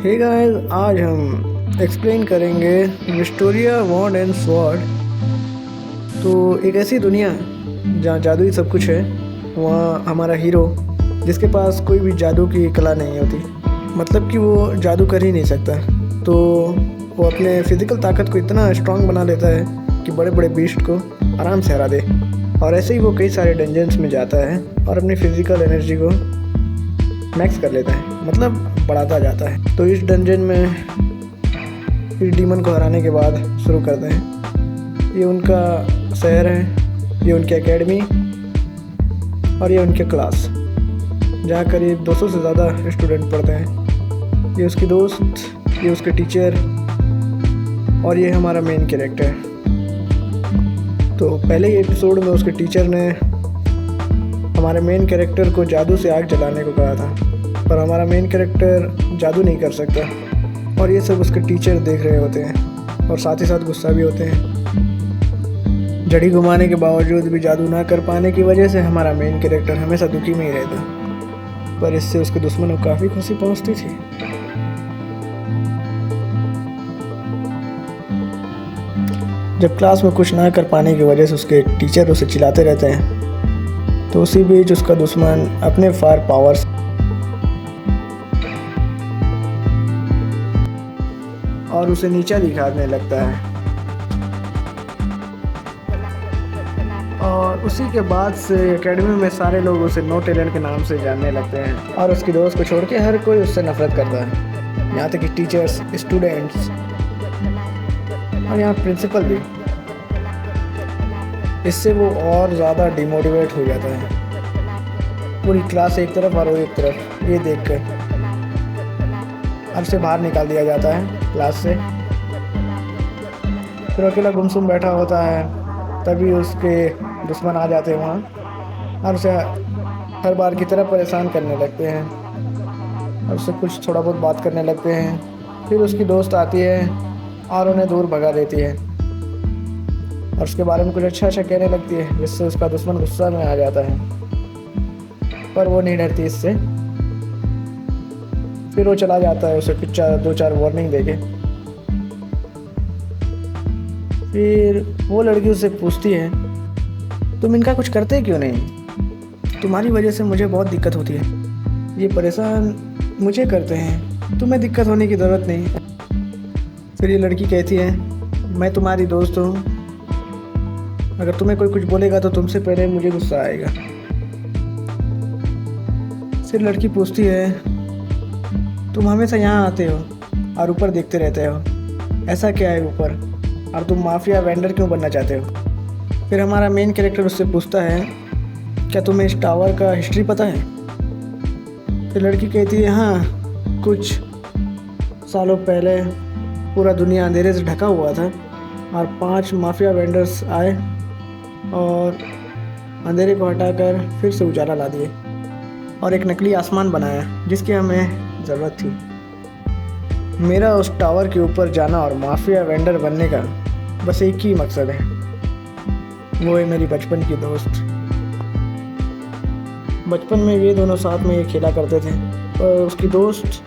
Hey guys, आज हम explain करेंगे विक्टोरिया वॉन्ड एंड स्वॉर्ड। तो एक ऐसी दुनिया जहाँ जादू ही सब कुछ है, वहाँ हमारा हीरो जिसके पास कोई भी जादू की कला नहीं होती, मतलब कि वो जादू कर ही नहीं सकता, तो वो अपने फिज़िकल ताकत को इतना स्ट्रांग बना लेता है कि बड़े बड़े बीस्ट को आराम से हरा दे। और ऐसे ही वो कई सारे डंजन्स में जाता है और अपनी फ़िज़िकल एनर्जी को मैक्स कर लेता है, मतलब बढ़ाता जाता है। तो इस डंजन में इस डीमन को हराने के बाद शुरू करते हैं। ये उनका शहर है, ये उनकी एकेडमी और ये उनके क्लास, जहाँ करीब 200 से ज़्यादा स्टूडेंट पढ़ते हैं। ये उसकी दोस्त, ये उसके टीचर और ये हमारा मेन कैरेक्टर। तो पहले ही एपिसोड में उसके टीचर ने हमारे मेन कैरेक्टर को जादू से आग जलाने को कहा था, पर हमारा मेन कैरेक्टर जादू नहीं कर सकता और ये सब उसके टीचर देख रहे होते हैं और साथ ही साथ गुस्सा भी होते हैं। जड़ी घुमाने के बावजूद भी जादू ना कर पाने की वजह से हमारा मेन कैरेक्टर हमेशा दुखी में ही रहता, पर इससे उसके दुश्मनों को काफ़ी खुशी पहुंचती थी। जब क्लास में कुछ ना कर पाने की वजह से उसके टीचर उसे चिल्लाते रहते हैं, तो उसी बीच उसका दुश्मन अपने फायर पावर्स और उसे नीचा दिखाने लगता है। और उसी के बाद से एकेडमी में सारे लोग उसे नो टैलेंट के नाम से जानने लगते हैं और उसकी दोस्त को छोड़ के हर कोई उससे नफरत करता है, यहाँ तक कि टीचर्स, स्टूडेंट्स और यहाँ प्रिंसिपल भी। इससे वो और ज़्यादा डिमोटिवेट हो जाता है। पूरी क्लास एक तरफ और वो एक तरफ, ये देखकर और उसे बाहर निकाल दिया जाता है क्लास से। फिर अकेला गुमसुम बैठा होता है, तभी उसके दुश्मन आ जाते हैं वहाँ और उसे हर बार की तरह परेशान करने लगते हैं और उससे कुछ थोड़ा बहुत बात करने लगते हैं। फिर उसकी दोस्त आती है और उन्हें दूर भगा देती है और उसके बारे में कुछ अच्छा कहने लगती है, जिससे उसका दुश्मन गुस्सा में आ जाता है, पर वो नहीं डरती इससे। फिर वो चला जाता है उसे कुछ 2-4 वार्निंग देके। फिर वो लड़की उससे पूछती है, तुम इनका कुछ करते क्यों नहीं? तुम्हारी वजह से मुझे बहुत दिक्कत होती है, ये परेशान मुझे करते हैं, तुम्हें दिक्कत होने की ज़रूरत नहीं। फिर ये लड़की कहती है, मैं तुम्हारी दोस्त हूँ, अगर तुम्हें कोई कुछ बोलेगा तो तुमसे पहले मुझे गुस्सा आएगा। फिर लड़की पूछती है, तुम हमेशा यहाँ आते हो और ऊपर देखते रहते हो, ऐसा क्या है ऊपर, और तुम माफिया वेंडर क्यों बनना चाहते हो? फिर हमारा मेन कैरेक्टर उससे पूछता है, क्या तुम्हें इस टावर का हिस्ट्री पता है? फिर लड़की कहती है, हाँ, कुछ सालों पहले पूरा दुनिया अंधेरे से ढका हुआ था और 5 माफिया वेंडर्स आए और अंधेरे को हटाकर फिर से उजाला ला दिए और एक नकली आसमान बनाया जिसकी हमें ज़रूरत थी। मेरा उस टावर के ऊपर जाना और माफिया वेंडर बनने का बस एक ही मकसद है, वो है मेरी बचपन की दोस्त। बचपन में ये दोनों साथ में ये खेला करते थे, और उसकी दोस्त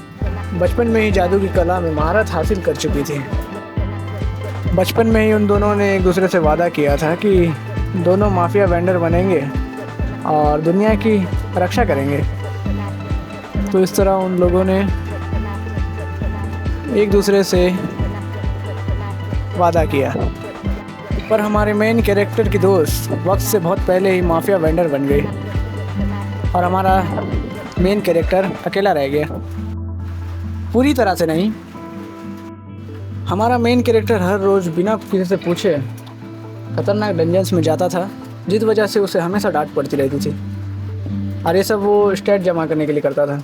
बचपन में ही जादू की कला में महारत हासिल कर चुकी थी। बचपन में ही उन दोनों ने एक दूसरे से वादा किया था कि दोनों माफिया वेंडर बनेंगे और दुनिया की रक्षा करेंगे। तो इस तरह उन लोगों ने एक दूसरे से वादा किया, पर हमारे मेन कैरेक्टर की दोस्त वक्त से बहुत पहले ही माफिया वेंडर बन गई और हमारा मेन कैरेक्टर अकेला रह गया। पूरी तरह से नहीं, हमारा मेन कैरेक्टर हर रोज़ बिना किसी से पूछे खतरनाक डंजन्स में जाता था, जिस वजह से उसे हमेशा डांट पड़ती रहती थी। और ये सब वो स्टेट जमा करने के लिए करता था।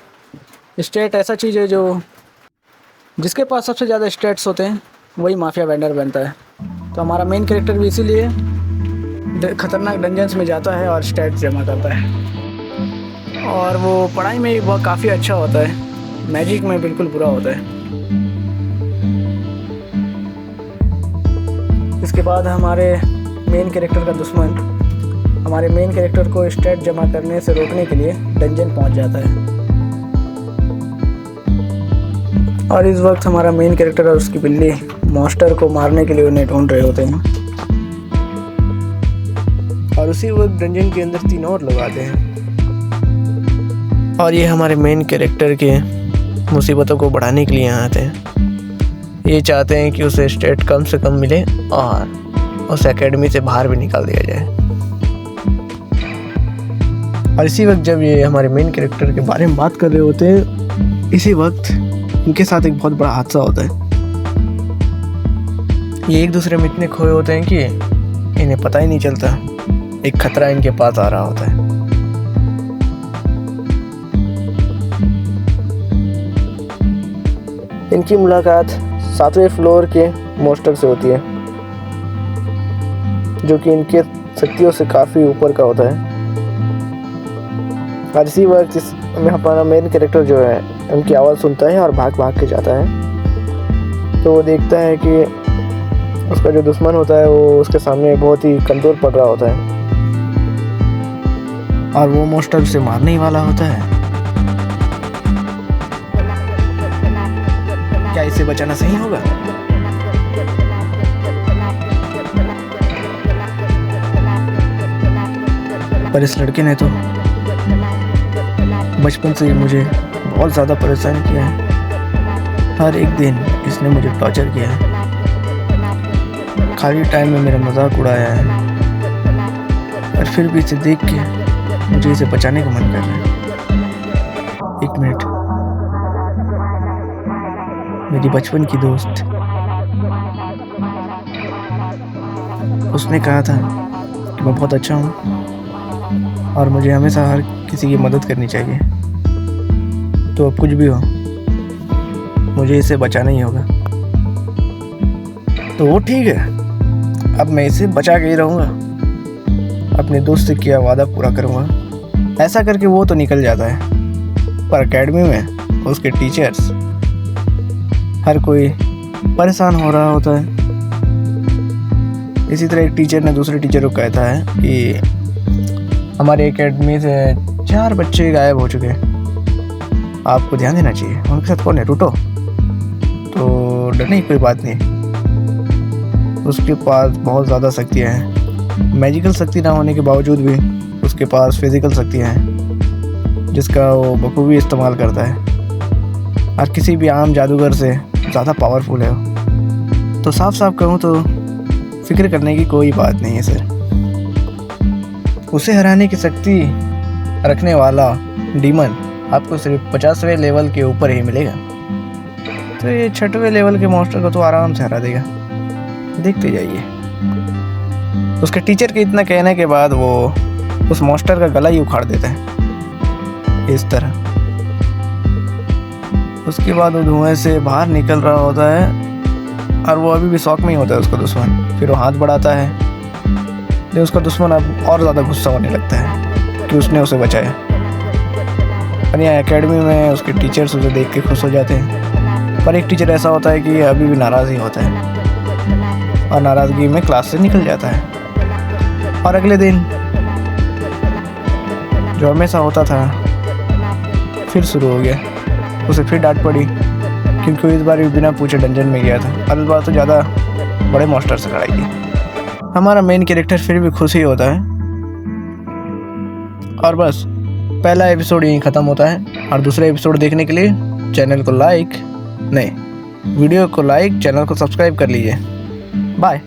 स्टेट ऐसा चीज़ है जो जिसके पास सबसे ज़्यादा स्टेट्स होते हैं वही माफिया वेंडर बनता है। तो हमारा मेन कैरेक्टर भी इसीलिए खतरनाक डंजन्स में जाता है और स्टेट जमा करता है। और वो पढ़ाई में भी बहुत काफ़ी अच्छा होता है, मैजिक में बिल्कुल बुरा होता है। इसके बाद हमारे मेन कैरेक्टर का दुश्मन हमारे मेन कैरेक्टर को स्टेट जमा करने से रोकने के लिए डंजन पहुंच जाता है और इस वक्त हमारा मेन कैरेक्टर और उसकी बिल्ली मॉन्स्टर को मारने के लिए उन्हें ढूंढ रहे होते हैं। और उसी वक्त डंजन के अंदर 3 और लोग आते हैं और ये हमारे मेन कैरेक्टर के मुसीबतों को बढ़ाने के लिए यहाँ आते हैं। ये चाहते हैं कि उसे स्टेट कम से कम मिले और उसे एकेडमी से बाहर भी निकाल दिया जाए। और इसी वक्त जब ये हमारे मेन कैरेक्टर के बारे में बात कर रहे होते हैं, इसी वक्त इनके साथ एक बहुत बड़ा हादसा होता है। ये एक दूसरे में इतने खोए होते हैं कि इन्हें पता ही नहीं चलता एक खतरा इनके पास आ रहा होता है। इनकी मुलाकात 7वें फ्लोर के मॉन्स्टर से होती है, जो कि इनके शक्तियों से काफ़ी ऊपर का होता है। और इसी वक्त इसमें हमारा मेन कैरेक्टर जो है उनकी आवाज़ सुनता है और भाग भाग के जाता है। तो वो देखता है कि उसका जो दुश्मन होता है वो उसके सामने बहुत ही कमज़ोर पड़ रहा होता है और वो मॉन्स्टर उसे मारने ही वाला होता है। क्या इसे बचाना सही होगा? पर इस लड़के ने तो बचपन से ही मुझे बहुत ज़्यादा परेशान किया है। हर एक दिन इसने मुझे टॉर्चर किया है, खाली टाइम में मेरा मजाक उड़ाया है। और फिर भी इसे देख के मुझे इसे बचाने का मन कर रहा है। एक मिनट, मेरी बचपन की दोस्त, उसने कहा था कि मैं बहुत अच्छा हूँ और मुझे हमेशा हर किसी की मदद करनी चाहिए। तो अब कुछ भी हो, मुझे इसे बचाना ही होगा। तो वो ठीक है, अब मैं इसे बचा के ही रहूँगा, अपने दोस्त से किया वादा पूरा करूँगा। ऐसा करके वो तो निकल जाता है, पर एकेडमी में उसके टीचर्स हर कोई परेशान हो रहा होता है। इसी तरह एक टीचर ने दूसरे टीचर को कहता है कि हमारी एकेडमी से 4 बच्चे गायब हो चुके हैं, आपको ध्यान देना चाहिए। उनके साथ कौन है? रूटो। तो डरने की कोई बात नहीं, उसके पास बहुत ज़्यादा शक्तियाँ हैं। मैजिकल शक्ति ना होने के बावजूद भी उसके पास फिजिकल शक्तियाँ हैं, जिसका वो बखूबी इस्तेमाल करता है और किसी भी आम जादूगर से ज़्यादा पावरफुल है वो। तो साफ साफ कहूँ तो फिक्र करने की कोई बात नहीं है सर। उसे हराने की शक्ति रखने वाला डीमन आपको सिर्फ 50वें लेवल के ऊपर ही मिलेगा। तो ये 6वें लेवल के मॉन्स्टर को तो आराम से हरा देगा, देखते जाइए। उसके टीचर के इतना कहने के बाद वो उस मॉन्स्टर का गला ही उखाड़ देता है इस तरह। उसके बाद वो धुएं से बाहर निकल रहा होता है और वो अभी भी शौक में ही होता है उसका दुश्मन। फिर वो हाथ बढ़ाता है, लेकिन उसका दुश्मन अब और ज़्यादा गुस्सा होने लगता है कि उसने उसे बचाया। और यहाँ एकेडमी में उसके टीचर्स उसे देख के खुश हो जाते हैं, पर एक टीचर ऐसा होता है कि अभी भी नाराज़ ही होता है और नाराज़गी में क्लास से निकल जाता है। और अगले दिन जो हमेशा होता था फिर शुरू हो गया। उसे फिर डांट पड़ी क्योंकि इस बार भी बिना पूछे डंजन में गया था और इस बार तो ज़्यादा बड़े मॉन्स्टर से लड़ाई की। हमारा मेन कैरेक्टर फिर भी खुश ही होता है और बस पहला एपिसोड यहीं ख़त्म होता है। और दूसरा एपिसोड देखने के लिए वीडियो को लाइक, चैनल को सब्सक्राइब कर लीजिए। बाय।